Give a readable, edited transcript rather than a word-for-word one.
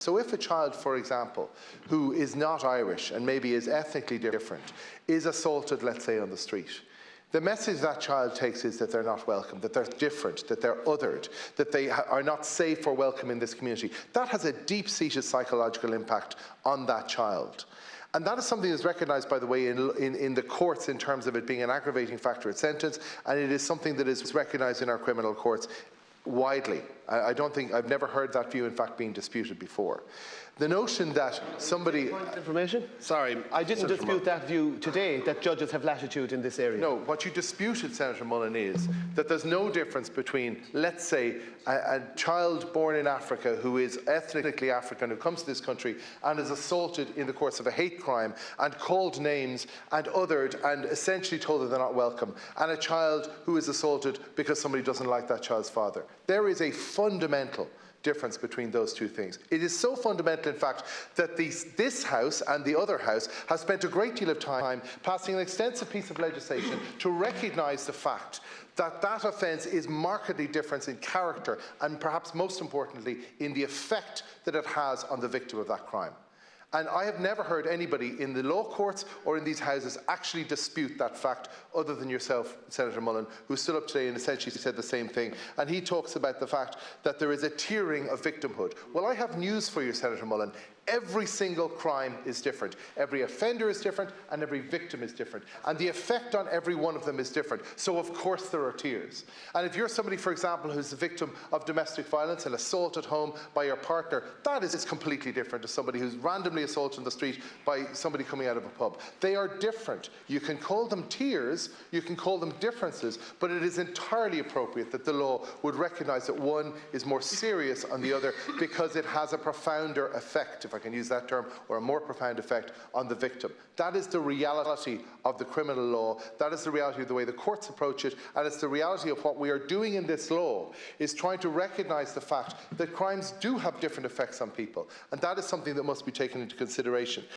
So if a child, for example, who is not Irish and maybe is ethnically different, is assaulted, let's say, on the street, the message that child takes is that they're not welcome, that they're different, that they're othered, that they are not safe or welcome in this community. That has a deep-seated psychological impact on that child. And that is something that's recognised, by the way, in the courts in terms of it being an aggravating factor at sentence, and it is something that is recognised in our criminal courts widely. I've never heard that view, in fact, being disputed before. The notion that somebody... Point of information? Sorry. I didn't dispute that view today, that judges have latitude in this area. No, what you disputed, Senator Mullen, is that there's no difference between, let's say, a child born in Africa who is ethnically African, who comes to this country and is assaulted in the course of a hate crime and called names and othered and essentially told that they're not welcome, and a child who is assaulted because somebody doesn't like that child's father. There is a fundamental difference between those two things. It is so fundamental, in fact, that this House and the other House has spent a great deal of time passing an extensive piece of legislation to recognise the fact that that offence is markedly different in character and, perhaps most importantly, in the effect that it has on the victim of that crime. And I have never heard anybody in the law courts or in these houses actually dispute that fact, other than yourself, Senator Mullen, who stood up today and essentially said the same thing. And he talks about the fact that there is a tiering of victimhood. Well, I have news for you, Senator Mullen. Every single crime is different. Every offender is different and every victim is different. And the effect on every one of them is different. So, of course, there are tiers. And if you're somebody, for example, who's a victim of domestic violence and assault at home by your partner, that is completely different to somebody who's randomly assaulted on the street by somebody coming out of a pub. They are different. You can call them tiers, you can call them differences, but it is entirely appropriate that the law would recognise that one is more serious on the other because it has a profounder effect, if I can use that term, or a more profound effect on the victim. That is the reality of the criminal law. That is the reality of the way the courts approach it, and it's the reality of what we are doing in this law, is trying to recognise the fact that crimes do have different effects on people, and that is something that must be taken into consideration.